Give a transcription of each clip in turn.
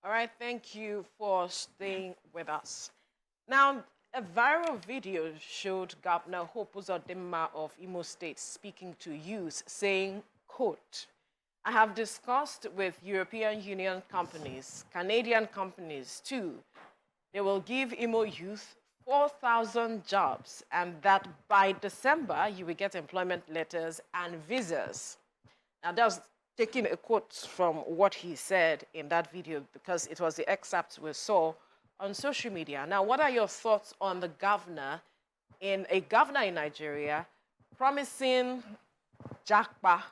All right, thank you for staying with us. Now, a viral video showed Governor Hope Uzodinma of Imo State speaking to youth, saying, quote, I have discussed with European Union companies, Canadian companies too. They will give Imo youth 4,000 jobs, and that by December, you will get employment letters and visas. Now, that's taking a quote from what he said in that video because it was the excerpt we saw on social media. Now, what are your thoughts on the governor in Nigeria promising jackpot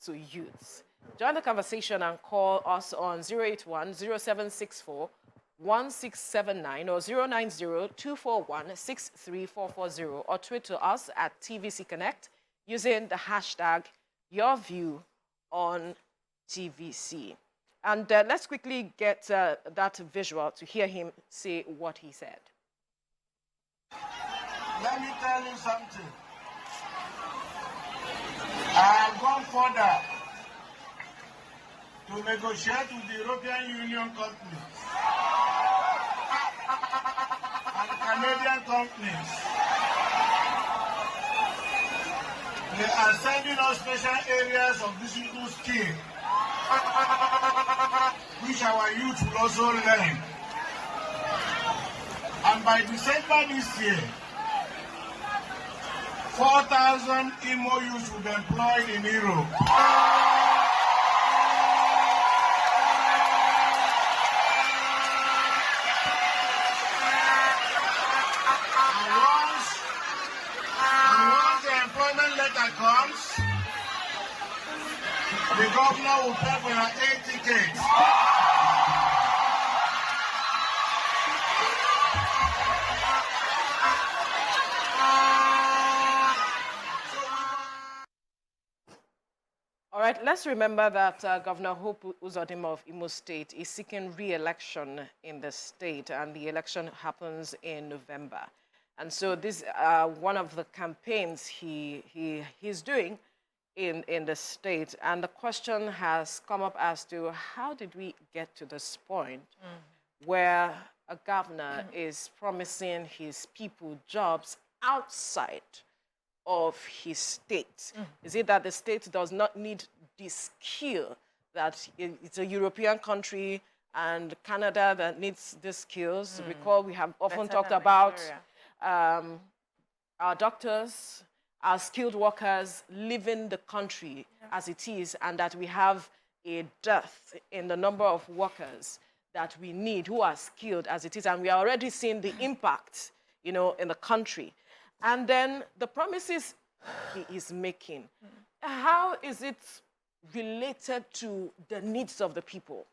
to youths? Join the conversation and call us on 081-0764 1679 or 090-241-63440 or tweet to us at TVC Connect using the hashtag YourView on TVC. And let's quickly get that visual to hear him say what he said. Let me tell you something. I have gone further to negotiate with the European Union companies and Canadian companies. They are sending us special areas of digital skill, which our youth will also learn. And by December this year, 4,000 Imo youths will be employed in Europe. Letter comes, the governor will pay for your 8 tickets. All right, let's remember that Governor Hope Uzodinma of Imo State is seeking re-election in the state, and the election happens in November. And so this one of the campaigns he's doing in the state. And the question has come up as to how did we get to this point where a governor is promising his people jobs outside of his state? Is it that the state does not need this skill, that it's a European country and Canada that needs these skills? Recall we have often talked about our doctors, our skilled workers leaving the country as it is, and that we have a dearth in the number of workers that we need who are skilled as it is, and we are already seeing the impact, in the country. And then the promises he is making, how is it related to the needs of the people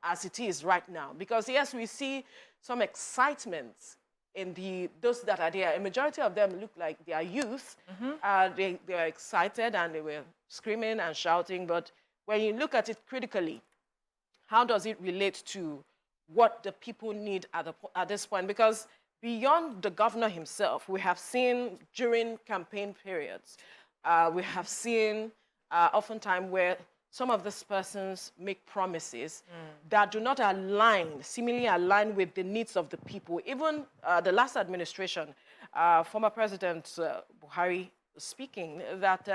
as it is right now? Because yes, we see some excitement in those that are there. A majority of them look like they are youth. They are excited and they were screaming and shouting. But when you look at it critically, how does it relate to what the people need at this point? Because beyond the governor himself, we have seen during campaign periods, we have seen oftentimes where some of these persons make promises that do not seemingly align with the needs of the people. Even the last administration, former President Buhari speaking, that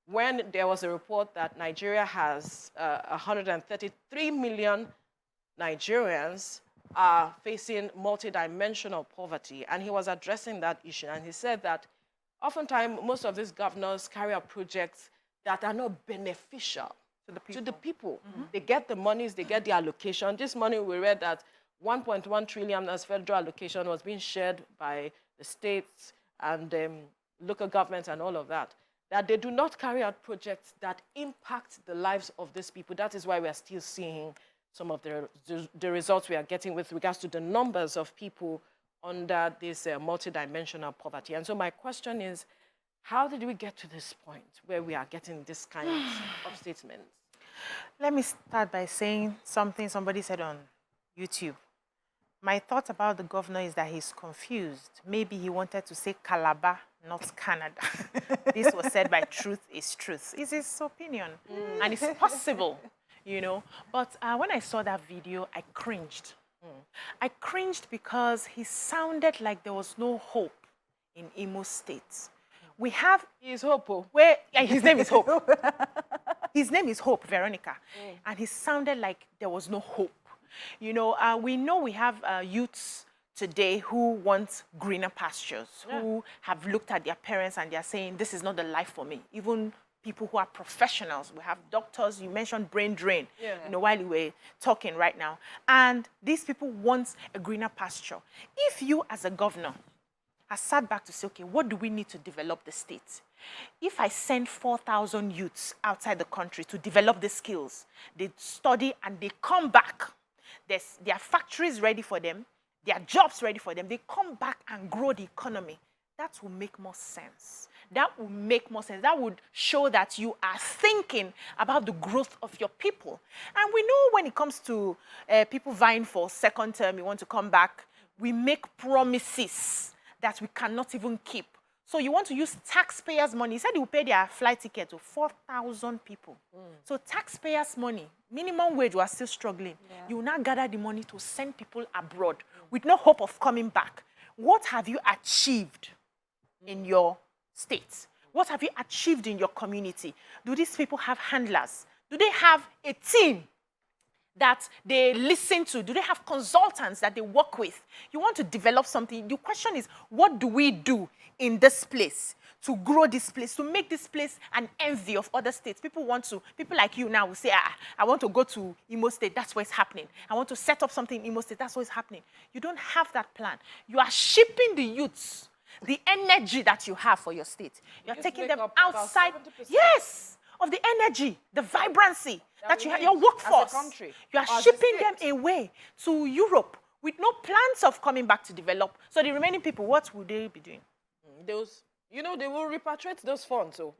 when there was a report that Nigeria has 133 million Nigerians are facing multidimensional poverty, and he was addressing that issue, and he said that oftentimes most of these governors carry out projects that are not beneficial to the people. They get the monies, they get the allocation. This morning we read that 1.1 trillion as federal allocation was being shared by the states and local governments and all of that. That they do not carry out projects that impact the lives of these people. That is why we are still seeing some of the results we are getting with regards to the numbers of people under this multidimensional poverty. And so my question is, how did we get to this point where we are getting this kind of statements? Let me start by saying something somebody said on YouTube. My thought about the governor is that he's confused. Maybe he wanted to say Calabar, not Canada. This was said by Truth is Truth. It's his opinion. And it's possible. you know. But when I saw that video, I cringed. I cringed because he sounded like there was no hope in Imo State. We have... He's Hope. Where, yeah, his name is Hope. His name is Hope, Veronica. And he sounded like there was no hope. You know we have youths today who want greener pastures, who have looked at their parents and they're saying, this is not the life for me. Even people who are professionals. We have doctors, you mentioned brain drain, you know, while you were talking right now. And these people want a greener pasture. If you as a governor have sat back to say, okay, what do we need to develop the state? If I send 4,000 youths outside the country to develop the skills, they study and they come back, their factories ready for them, their jobs ready for them, they come back and grow the economy. That will make more sense. That will make more sense. That would show that you are thinking about the growth of your people. And we know when it comes to people vying for second term, you want to come back, we make promises that we cannot even keep. So you want to use taxpayers' money. He said he will pay their flight ticket to 4,000 people. So taxpayers' money, minimum wage, we are still struggling. You will now gather the money to send people abroad with no hope of coming back. What have you achieved in your state? What have you achieved in your community? Do these people have handlers? Do they have a team that they listen to? Do they have consultants that they work with? You want to develop something. The question is, what do we do in this place to grow this place, to make this place an envy of other states? People like you now will say, I want to go to Imo State, that's what's happening. I want to set up something in Imo State, that's what's happening. You don't have that plan. You are shipping the youths, the energy that you have for your state. You're taking them outside. Yes, of the energy, the vibrancy that you have, your workforce. You are shipping them away to Europe with no plans of coming back to develop. So the remaining people, what would they be doing? You know, they will repatriate those funds. So,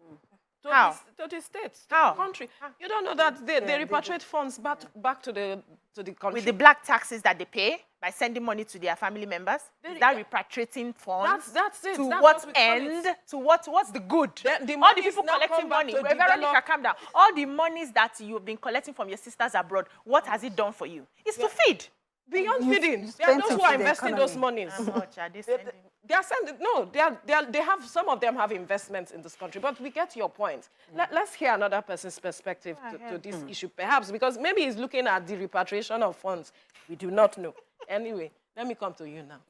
How? To the states, to How? the country. You don't know that they repatriate funds back to the country. With the black taxes that they pay by sending money to their family members? Is that repatriating funds? That's it. To That's what we call end? it. To what's the good? The All the monies people now collecting come back money. to Veronica, develop- calm down. All the monies that you've been collecting from your sisters abroad, what has it done for you? It's to feed. Beyond feeding, there are spend those it who are in the investing those economy. monies. How much are they sending? They are sending, no, they have, some of them have investments in this country, but we get your point. Let's hear another person's perspective to this issue, perhaps, because maybe he's looking at the repatriation of funds. We do not know. Anyway, let me come to you now.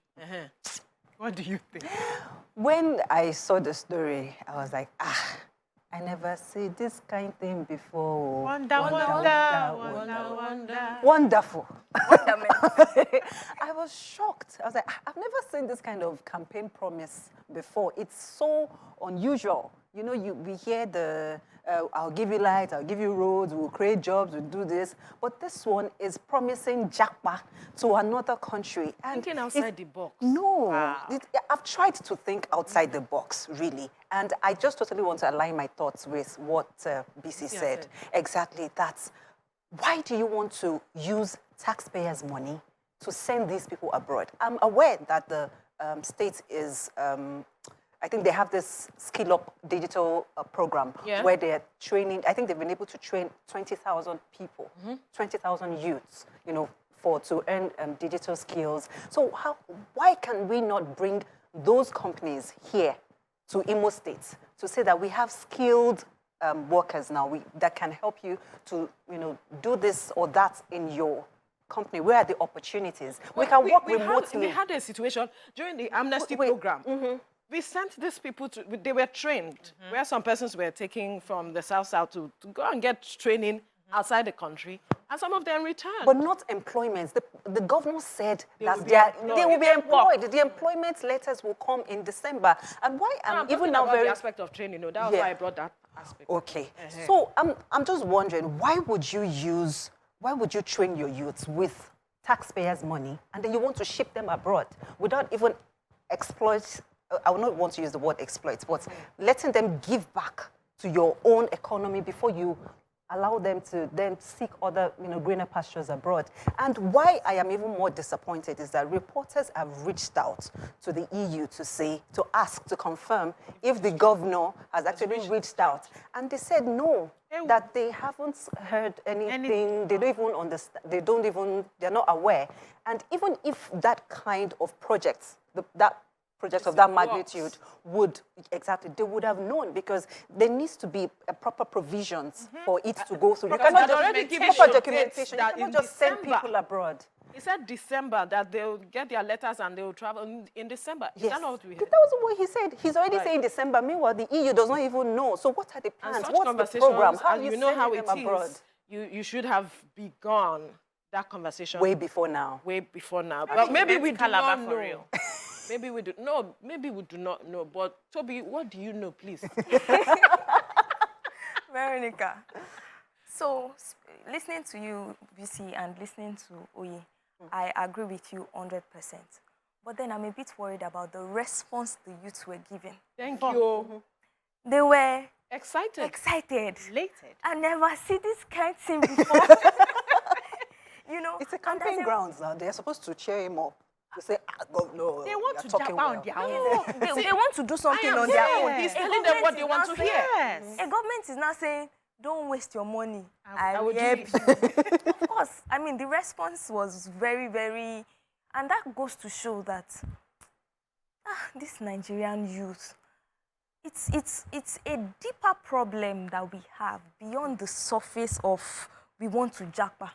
What do you think? When I saw the story, I was like, I never see this kind of thing before. Wonderful. I was shocked. I was like, I've never seen this kind of campaign promise before. It's so unusual. You know, we hear the, I'll give you light, I'll give you roads, we'll create jobs, we'll do this. But this one is promising jackpot to another country. And thinking outside the box. No. Wow. I've tried to think outside the box, really. And I just totally want to align my thoughts with what BC said. Exactly. That's why do you want to use taxpayers' money to send these people abroad? I'm aware that the state is... I think they have this Skill Up digital program where they're training. I think they've been able to train 20,000 people, 20,000 youths, you know, to earn digital skills. So why can we not bring those companies here to Imo State to say that we have skilled workers now that can help you to, you know, do this or that in your company? Where are the opportunities? We can work remotely. We had a situation during the amnesty program. We sent these people they were trained, where some persons were taking from the South to go and get training outside the country, and some of them returned. But not employments. The governor said that they will be employed. The employment letters will come in December. And why I'm even now about very... the aspect of training, no, that was why I brought that aspect. Okay. So I'm just wondering, why would you train your youths with taxpayers' money, and then you want to ship them abroad without even I would not want to use the word exploit, but letting them give back to your own economy before you allow them to then seek other, greener pastures abroad. And why I am even more disappointed is that reporters have reached out to the EU to ask, to confirm if the governor has actually reached out. And they said no, that they haven't heard anything. They don't even understand. They're not aware. And even if that kind of project, that project of that magnitude they would have known, because there needs to be a proper provisions for it to go through. You cannot just proper documentation. You cannot just send people abroad. He said December, that they'll get their letters and they'll travel in December. Is that not what we heard? That was what he said. He's already saying December. Meanwhile, the EU does not even know. So what are the plans? What's the program? How are you sending them abroad? You should have begun that conversation way before now. But maybe we do not know. Maybe we do. No, maybe we do not know. But Toby, what do you know, please? Veronica. So, listening to you, BC, and listening to Oye, I agree with you 100%. But then I'm a bit worried about the response the youths were giving. Thank you. They were excited. Elated. I never see this kind of thing before. It's a campaign grounds now. They're supposed to cheer him up. To say, Governor, they want to jump on their own. They want to do something on their own. He's telling them what they want to hear. Yes. A government is now saying, don't waste your money. I will do it. Of course. I mean, the response was very, very... And that goes to show that this Nigerian youth, it's a deeper problem that we have beyond the surface of we want to japa.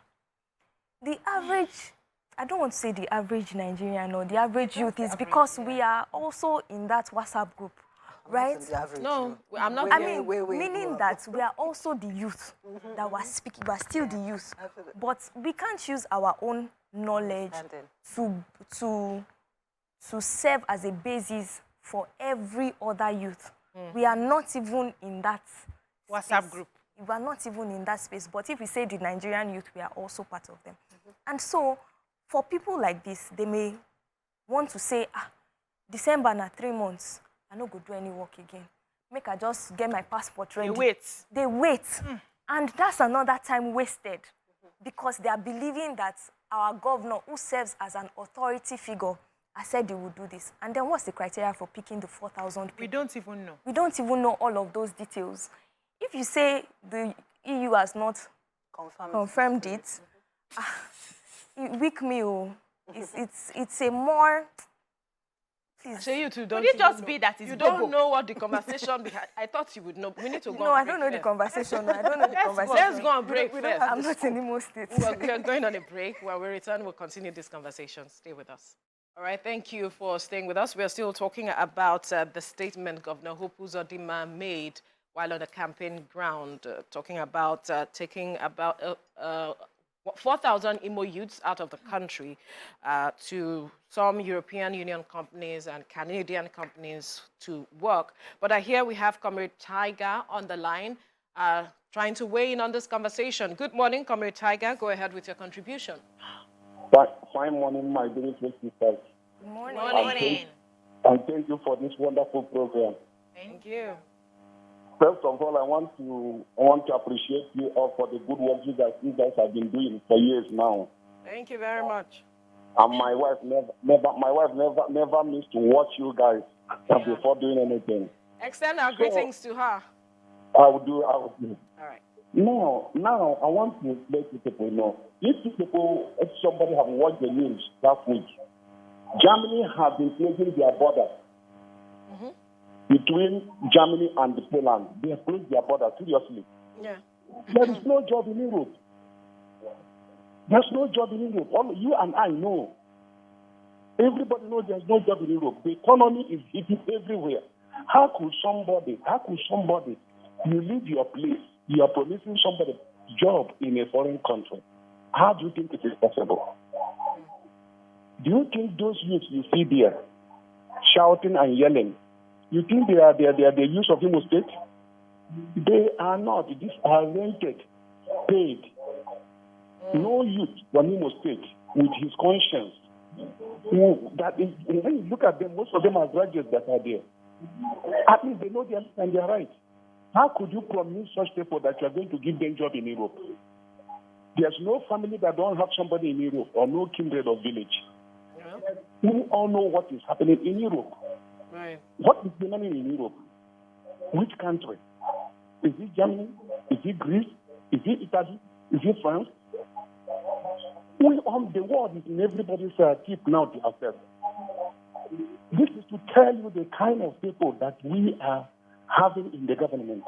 The average... I don't want to say the average Nigerian or the average youth is because we are also in that WhatsApp group, right? No, I'm not. Meaning that we are also the youth that were speaking, we are still the youth. But we can't use our own knowledge to serve as a basis for every other youth. We are not even in that WhatsApp group. We are not even in that space. But if we say the Nigerian youth, we are also part of them. And so, for people like this, they may want to say, December na 3 months, I no go do any work again. Make I just get my passport ready. They wait. And that's another time wasted because they are believing that our governor, who serves as an authority figure, has said they will do this. And then what's the criteria for picking the 4,000 people? We don't even know. We don't even know all of those details. If you say the EU has not confirmed it, weak meal. It's a more. Please. So you two don't. Could it just be that you don't know what the conversation behind? I thought you would know. We need to go. No, I don't know the conversation. I don't know the conversation. Let's go on break first. I'm not in Imo State. We're going on a break. When we return, we'll continue this conversation. Stay with us. All right. Thank you for staying with us. We're still talking about the statement Governor Hope Uzodinma made while on the campaign ground, talking about taking about 4,000 Imo youths out of the country to some European Union companies and Canadian companies to work. But I hear we have Comrade Tiger on the line trying to weigh in on this conversation. Good morning, Comrade Tiger. Go ahead with your contribution. Fine morning, my beautiful sisters. Good morning. And thank you for this wonderful program. Thank you. First of all, I want to appreciate you all for the good work you guys have been doing for years now. Thank you very much. And my wife never missed to watch you guys before doing anything. Extend our greetings to her. I will do. All right. Now, I want to let you people know. If somebody have watched the news last week, Germany has been closing their border. Between Germany and Poland. They have closed their border, seriously. Yeah. There is no job in Europe. There's no job in Europe. All you and I know. Everybody knows there's no job in Europe. The economy is hitting everywhere. How could somebody, you leave your place, you are promising somebody a job in a foreign country. How do you think it is possible? Do you think those youths you see there shouting and yelling, you think they are the youth of Imo State? They are not. These are rented, paid. No youth from Imo State with his conscience. When you look at them, most of them are graduates that are there. At least they know their and their rights. How could you promise such people that you are going to give them job in Europe? There's no family that don't have somebody in Europe or no kindred or village. Yeah. We all know what is happening in Europe. Right. What is happening in Europe? Which country? Is it Germany? Is it Greece? Is it Italy? Is it France? The world is in everybody's tip now to ourselves. This is to tell you the kind of people that we are having in the government.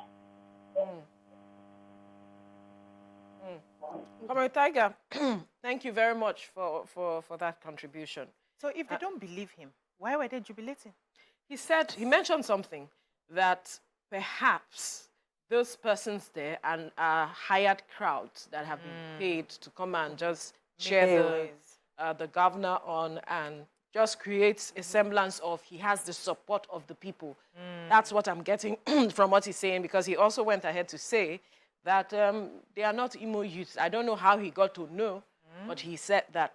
Comrade Tiger, thank you very much for that contribution. So if they don't believe him, why were they jubilating? He mentioned something that perhaps those persons there and hired crowds that have been paid to come and just cheer the governor on and just create a semblance of he has the support of the people. That's what I'm getting from what he's saying, because he also went ahead to say that they are not Imo youths. I don't know how he got to know, but he said that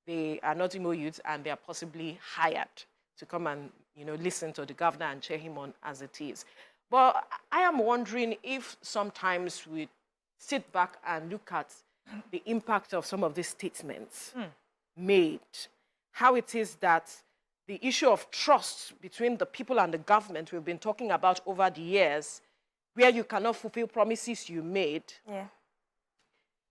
they are not Imo youths and they are possibly hired to come and listen to the governor and cheer him on as it is. But I am wondering if sometimes we sit back and look at the impact of some of these statements made, how it is that the issue of trust between the people and the government we've been talking about over the years, where you cannot fulfill promises you made. Yeah.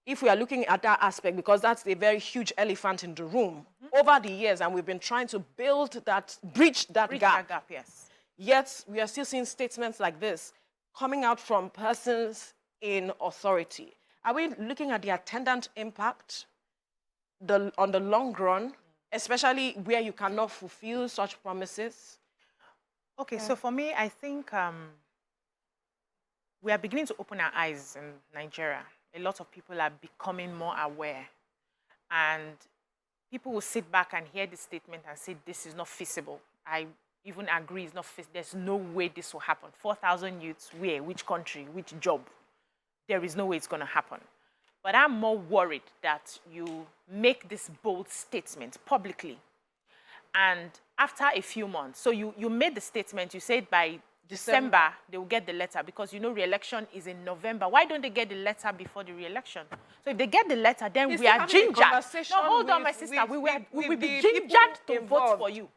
If we are looking at that aspect, because that's a very huge elephant in the room, over the years, and we've been trying to bridge that gap. Yes. Yet, we are still seeing statements like this coming out from persons in authority. Are we looking at the attendant impact on the long run, especially where you cannot fulfill such promises? Okay, so for me, I think we are beginning to open our eyes in Nigeria. A lot of people are becoming more aware. And people will sit back and hear the statement and say, this is not feasible. I even agree it's not feasible. There's no way this will happen. 4,000 youths, where, which country, which job? There is no way it's going to happen. But I'm more worried that you make this bold statement publicly. And after a few months, so you made the statement, you said by December, they will get the letter, because re-election is in November. Why don't they get the letter before the re-election? So if they get the letter, then we are gingered. No, hold on, my sister. We will be gingered to vote for you.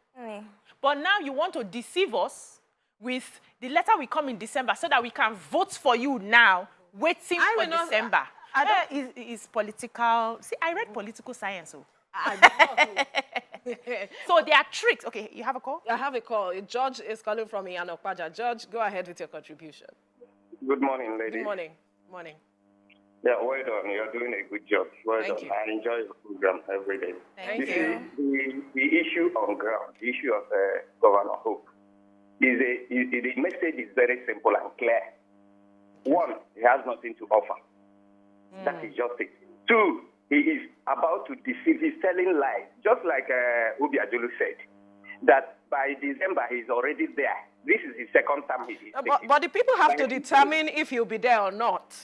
But now you want to deceive us with the letter will come in December so that we can vote for you now, waiting for December. It's political. See, I read political science. So there are tricks. Okay, you have a call? I have a call. George is calling from Iyanokpaja. George, go ahead with your contribution. Good morning, ladies. Good morning. Morning. Yeah, well done. You're doing a good job. Well Thank done. you. I enjoy your program every day. Thank you. The issue on ground, the issue of Governor Hope, the message is very simple and clear. One, he has nothing to offer. That is just it. Two, he is about to deceive. He's telling lies, just like Obi Ajulu said, that by December he's already there. This is his second time. But the people have to determine if he'll be there or not.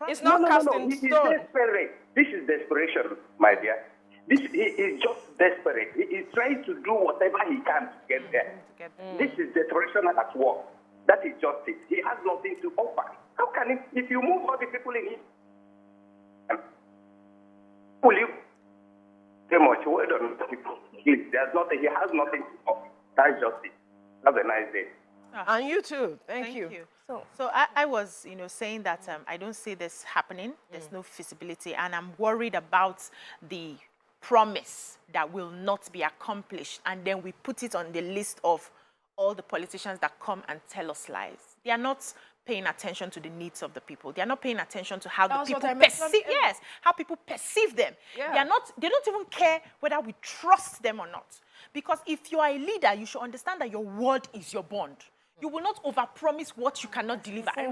It's not cast in He is stone. desperate. This is desperation, my dear. He is just desperate. He is trying to do whatever he can to get there. This is desperation at work. That is just it. He has nothing to offer. How can he, if you move all the people in it, will you very much? Well done, people. There's nothing. He has nothing to offer. That's just it. Have a nice day. And you too. Thank you. So I was, saying that I don't see this happening. There's no feasibility, and I'm worried about the promise that will not be accomplished, and then we put it on the list of all the politicians that come and tell us lies. They are not paying attention to the needs of the people. They are not paying attention to how the people perceive. Yes, how people perceive them. Yeah. They don't even care whether we trust them or not. Because if you are a leader, you should understand that your word is your bond. You will not overpromise what you cannot deliver. I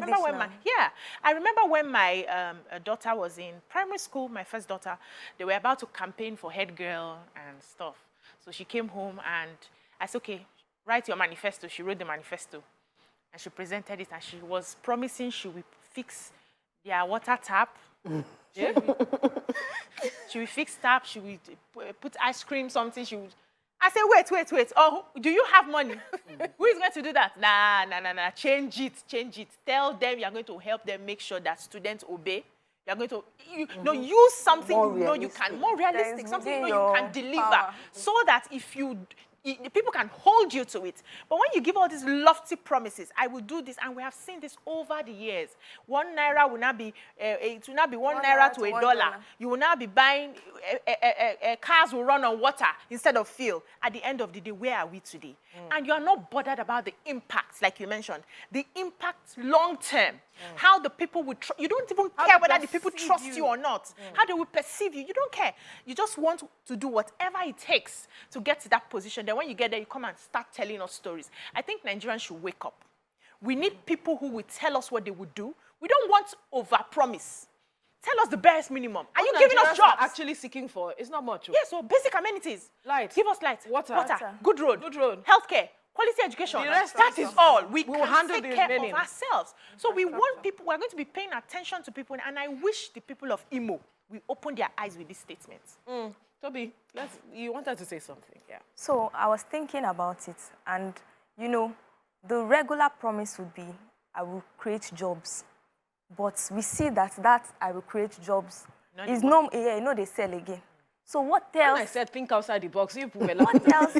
remember when my daughter was in primary school, my first daughter, they were about to campaign for head girl and stuff. So she came home and I said, okay, write your manifesto. She wrote the manifesto and she presented it, and she was promising she will fix their water tap. She will fix tap, she will put ice cream, something. I say, wait. Oh, do you have money? Who is going to do that? Nah. Change it. Tell them you're going to help them make sure that students obey. You're going to use something More you know you can, more realistic, is something you within know you your can deliver, power. so that if you people can hold you to it. But when you give all these lofty promises, I will do this, and we have seen this over the years. 1 naira will not be, it will not be 1 naira to $1. You will now be buying, cars will run on water instead of fuel. At the end of the day, where are we today? And you are not bothered about the impacts, like you mentioned. The impacts long term. How the people would, you don't even care whether the people trust you or not. How they will perceive you. You don't care. You just want to do whatever it takes to get to that position. Then when you get there, you come and start telling us stories. I think Nigerians should wake up. We need people who will tell us what they would do. We don't want over-promise. Tell us the barest minimum. Are you giving us jobs? Actually seeking for, it's not much. Yes, so basic amenities. Light. Give us light. Water. Good road. Healthcare. Quality education. The rest That is all. We will can handle take the care remaining. of ourselves. So we want people, we're going to be paying attention to people, and I wish the people of Imo will open their eyes with these statements. Toby, you wanted to say something, yeah. So I was thinking about it, and you know, the regular promise would be, I will create jobs. But we see that I will create jobs is no, they sell again. So what else? When I said think outside the box, you were What else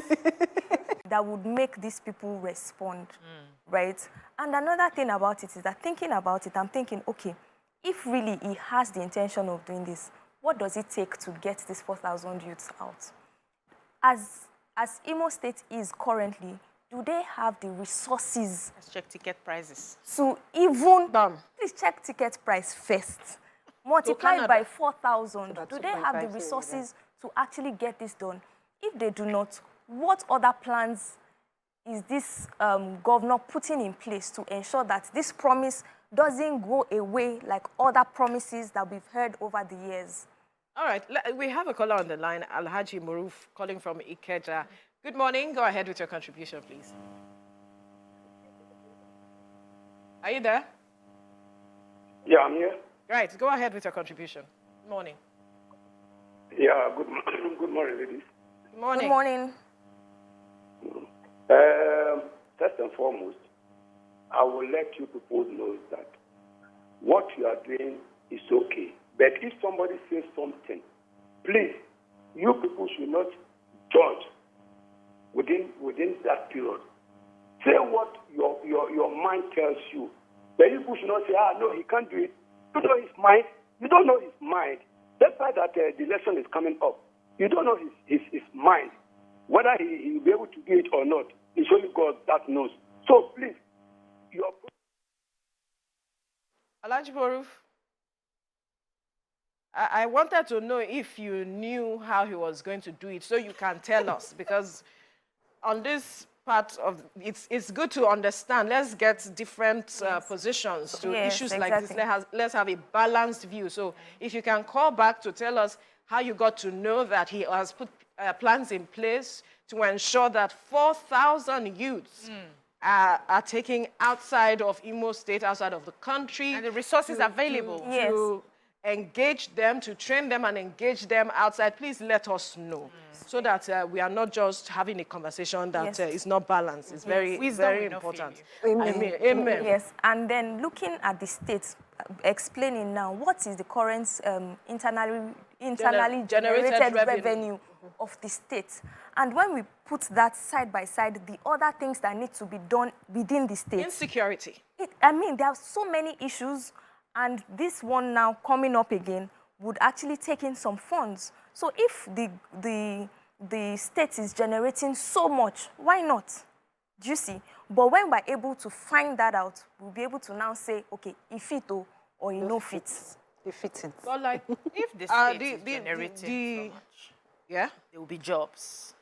that would make these people respond, right? And another thing about it is that thinking about it, I'm thinking, okay, if really he has the intention of doing this, what does it take to get these 4,000 youths out? As Imo State is currently, do they have the resources? Let's check ticket prices. To even, Bam. please check ticket price first. Multiply by 4,000. Do they have the resources to actually get this done? If they do not, what other plans is this governor putting in place to ensure that this promise doesn't go away like other promises that we've heard over the years? All right, we have a caller on the line, Alhaji Maruf, calling from Ikeja. Good morning. Go ahead with your contribution, please. Are you there? Yeah, I'm here. Right, go ahead with your contribution. Good morning. Yeah, good morning, ladies. Good morning. Good morning. First and foremost, I will let you people know that what you are doing is okay. But if somebody says something, please, you people should not judge within that period. Say what your mind tells you. But you people should not say, no, he can't do it. You know his mind. You don't know his mind. That's why that the election is coming up. You don't know his mind. Whether he will be able to do it or not, it's only God that knows. So please, Alhaji Maruf, I wanted to know if you knew how he was going to do it, so you can tell us, because on this part of it's good to understand. Let's get different positions to issues like this. Let's have a balanced view. So if you can call back to tell us how you got to know that he has put plans in place to ensure that 4,000 youths are taken outside of Imo State, outside of the country. And the resources available. To engage them, to train them and engage them outside. Please let us know so that we are not just having a conversation that is not balanced. It's very important. Amen. Yes, and then looking at the states, explaining now what is the current internally generated revenue of the state. And when we put that side by side, the other things that need to be done within the state. Insecurity. There are so many issues, and this one now coming up again would actually take in some funds. So if the state is generating so much, why not? Do you see? But when we're able to find that out, we'll be able to now say, okay, if fit or you know fit. If it's But like, If the state is generating so much, there will be jobs.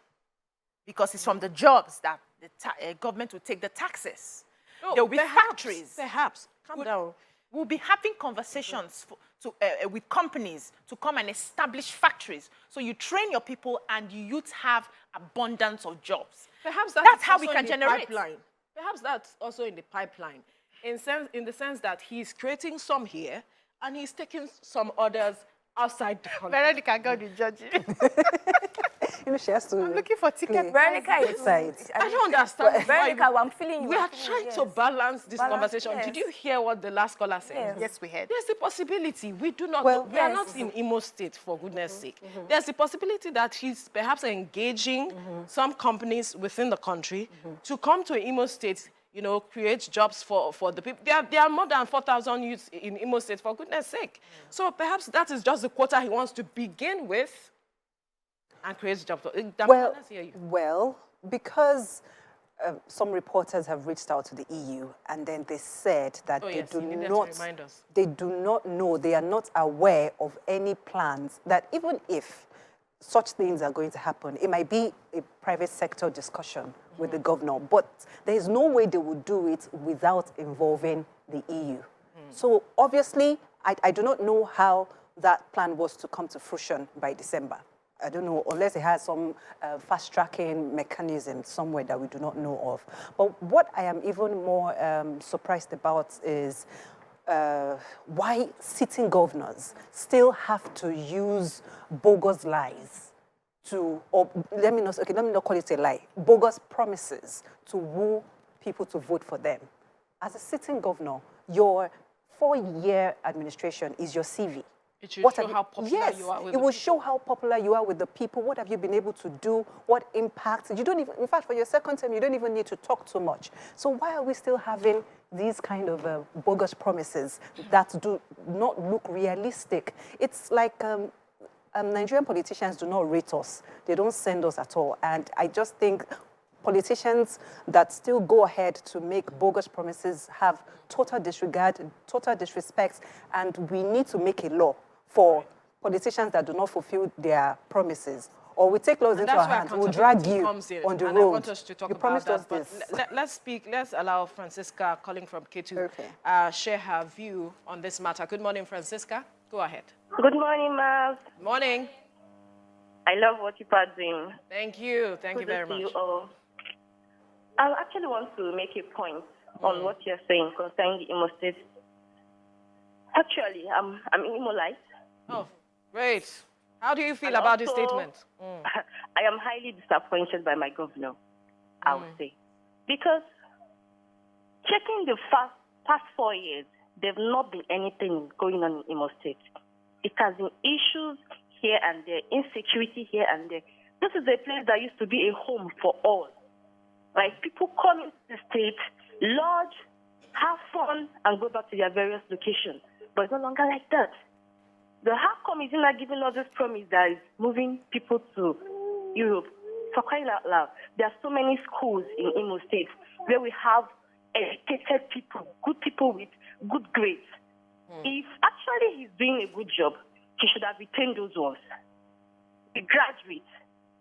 Because it's from the jobs that the government will take the taxes. There will be factories. Perhaps. Calm down. We'll be having conversations with companies to come and establish factories. So you train your people and you youth have abundance of jobs. Perhaps that's how we can generate. Pipeline. Perhaps that's also in the pipeline, in the sense that he's creating some here and he's taking some others outside the country. Veronica, God will judge you. She has to. I'm looking for ticket. Veronica is... Sides. I don't understand. Veronica, I'm feeling you. We are I'm feeling trying you, to yes. balance this Balance, conversation. yes. Did you hear what the last caller said? Yes. Yes, we had. There's a possibility. We do not. Well, we are yes. not in Imo State, for goodness sake. There's a possibility that he's perhaps engaging some companies within the country to come to Imo State, you know, create jobs for the people. There are more than 4,000 youths in Imo State, for goodness sake. So perhaps that is just the quota he wants to begin with and create jobs. Let's hear you. Well, because some reporters have reached out to the EU, and then they said that Oh, they yes, do you needed to not, remind us. they do not know, they are not aware of any plans that even if such things are going to happen, it might be a private sector discussion with the governor, but there is no way they would do it without involving the EU. So obviously, I do not know how that plan was to come to fruition by December. I don't know, unless it has some fast-tracking mechanism somewhere that we do not know of. But what I am even more surprised about is why sitting governors still have to use bogus lies to, or let me not call it a lie, bogus promises to woo people to vote for them. As a sitting governor, your 4-year administration is your CV. It should show how popular yes, you are with it the will people. show how popular you are with the people. What have you been able to do? What impact? You don't even, in fact, for your second term, you don't even need to talk too much. So why are we still having these kind of bogus promises that do not look realistic? It's like Nigerian politicians do not rate us. They don't send us at all. And I just think politicians that still go ahead to make bogus promises have total disregard, total disrespect, and we need to make a law for politicians that do not fulfill their promises. Or we take laws into our hands, we'll drag you on the road. I want us to talk you about promised that, us but this. let's allow Francisca calling from K2 share her view on this matter. Good morning, Francisca. Go ahead. Good morning, Miles. Morning. I love what you are doing. Thank you. Thank you very Kudos to much. you all. I actually want to make a point on what you're saying concerning the Imo State. Actually, I'm Imolite. Oh, great. How do you feel And about this also, statement? I am highly disappointed by my governor, I would say. Because checking the past 4 years, there's not been anything going on in Imo State. It has been issues here and there, insecurity here and there. This is a place that used to be a home for all. Like, people come into the state, lodge, have fun, and go back to their various locations. But it's no longer like that. The HACOM is not giving us this promise that is moving people to Europe. For crying out loud, there are so many schools in Imo State where we have educated people with good grades. If actually he's doing a good job, he should have retained those ones. The graduates,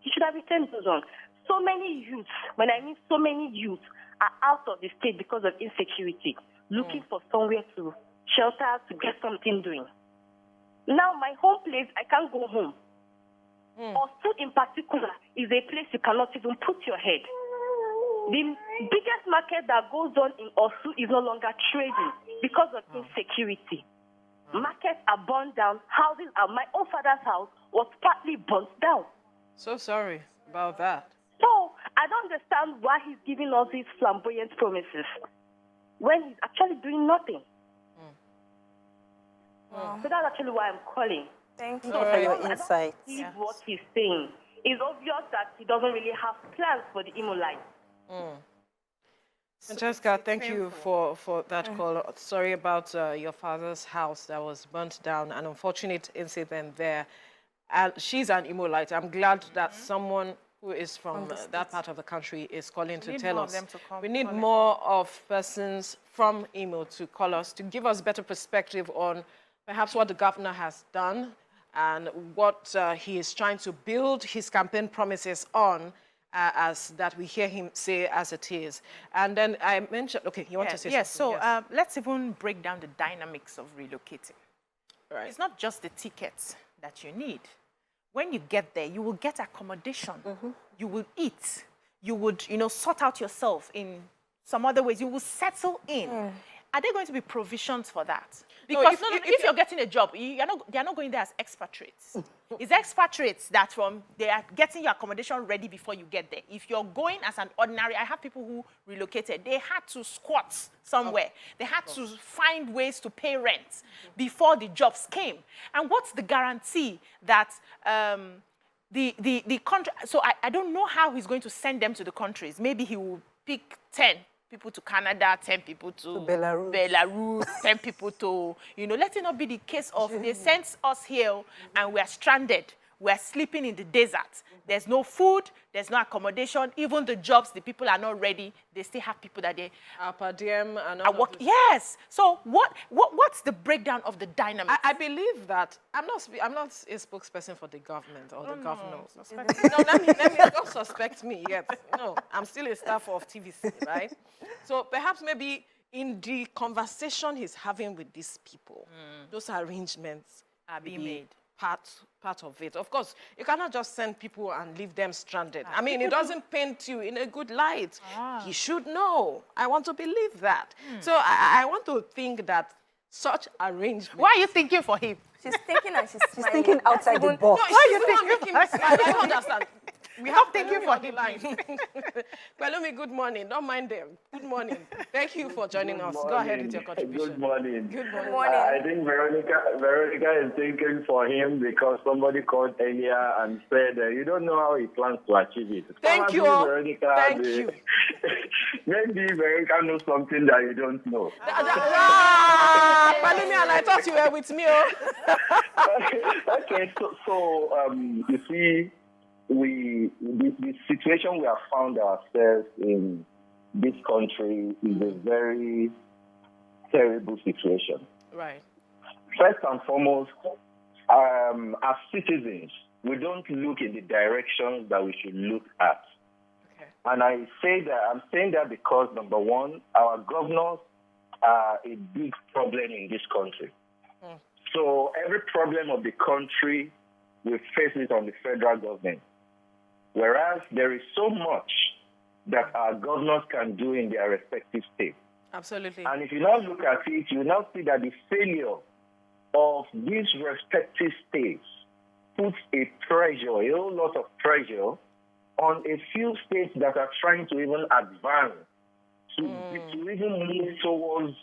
he should have retained those ones. So many youths, when I mean so many youths, are out of the state because of insecurity, looking for somewhere to shelter, to get something doing. Now, my home place, I can't go home. Osu in particular is a place you cannot even put your head. The biggest market that goes on in Osu is no longer trading because of insecurity. Markets are burned down. Houses are, my own father's house was partly burnt down. So sorry about that. So I don't understand why he's giving us these flamboyant promises when he's actually doing nothing. So that's actually why I'm calling. Thank you. For your insights. See what he's saying. It's obvious that he doesn't really have plans for the Imo line. Francesca, thank you for that call. Sorry about your father's house that was burnt down, an unfortunate incident there. She's an Imolite. I'm glad that someone who is from that part of the country is calling to tell us. We need more of persons from Imo to call us, to give us better perspective on perhaps what the governor has done and what he is trying to build his campaign promises on, as that we hear him say as it is. And then I mentioned, okay, you want to say something? Yes, so let's even break down the dynamics of relocating. Right. It's not just the tickets that you need. When you get there, you will get accommodation. You will eat. You would, sort out yourself in some other ways. You will settle in. are there going to be provisions for that? No, Because if you're getting a job, they're not going there as expatriates. It's expatriates that they are getting your accommodation ready before you get there. If you're going as an ordinary, I have people who relocated, they had to squat somewhere. They had to find ways to pay rent before the jobs came. And what's the guarantee that the country, so I don't know how he's going to send them to the countries. Maybe he will pick 10 people to Canada, 10 people to Belarus, 10 people to, let it not be the case of they sent us here and we're stranded. We're sleeping in the desert. There's no food, there's no accommodation. Even the jobs, the people are not ready. They still have people that they per diem and are working. Yes. So what's the breakdown of the dynamic? I believe that I'm not a spokesperson for the government or the governor. No, let me don't suspect me yet. No, I'm still a staff of TVC, right? So perhaps maybe in the conversation he's having with these people, those arrangements are being made. Part of it. Of course, you cannot just send people and leave them stranded. I mean, it doesn't paint you in a good light. He should know. I want to believe that. So I want to think that such arrangements... Why are you thinking for him? She's thinking and she's thinking outside the box. No, why are you thinking? I don't understand. We have thinking for the line. Palumi, good morning. Don't mind them. Good morning. Thank you for joining us. Go ahead with your contribution. Good morning. Good morning. I think Veronica is thinking for him because somebody called earlier and said, you don't know how he plans to achieve it. Thank you. Veronica, Thank you. Maybe Veronica knows something that you don't know. Palumi, and I thought you were with me. Okay, so you see, the situation we have found ourselves in this country is a very terrible situation. Right. First and foremost, as citizens, we don't look in the directions that we should look at. Okay. And I'm saying that because, number one, our governors are a big problem in this country. So every problem of the country, we face it on the federal government. Whereas there is so much that our governors can do in their respective states. Absolutely. And if you now look at it, you now see that the failure of these respective states puts a whole lot of pressure on a few states that are trying to even advance, to even move towards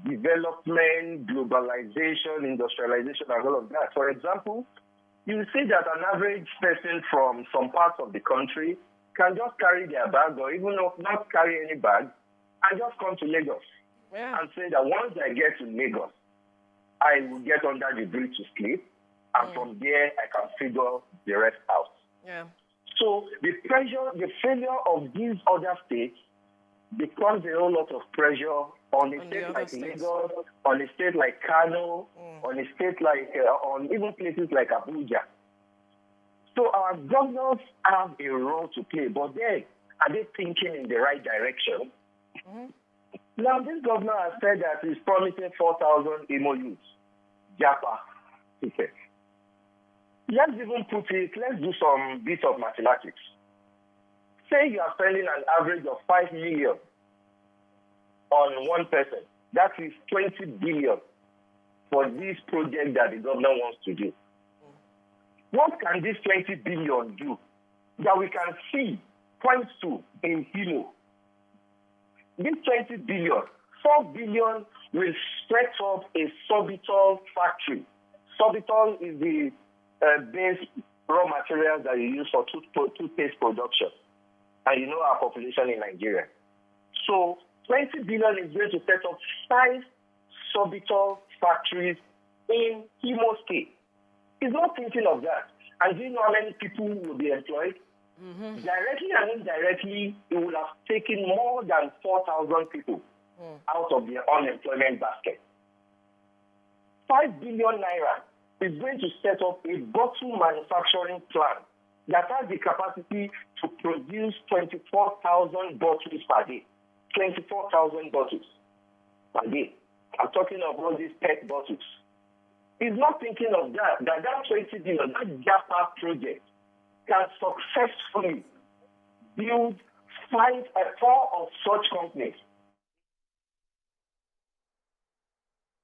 development, globalization, industrialization, and all of that. For example, you see that an average person from some parts of the country can just carry their bag or even not carry any bag and just come to Lagos and say that once I get to Lagos, I will get under the bridge to sleep, and from there I can figure the rest out. Yeah. So the failure of these other states becomes a whole lot of pressure on a state like Lagos, on a state like Kano, on a state like, on even places like Abuja. So our governors have a role to play, but then, are they thinking in the right direction? Now, this governor has said that he's promising 4,000 Imo youths, Japa tickets. Let's even put it, let's do some bit of mathematics. Say you are spending an average of 5 million on one person. That is 20 billion for this project that the governor wants to do. What can this 20 billion do that we can see, point to in Imo? This 20 billion, 4 billion will set up a sorbitol factory. Sorbitol is the base raw materials that you use for toothpaste production. And you know our population in Nigeria. So 20 billion is going to set up 5 sorbitol factories in Imo State. He's not thinking of that. And do you know how many people will be employed? Directly and indirectly, it will have taken more than 4,000 people out of the unemployment basket. 5 billion naira is going to set up a bottle manufacturing plant that has the capacity to produce 24,000 bottles per day. 24,000 bottles per day. I'm talking of all these PET bottles. He's not thinking of that 20 billion, that JAPA project can successfully build 4 of such companies.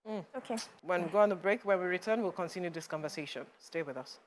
Okay. When we go on the break, when we return, we'll continue this conversation. Stay with us.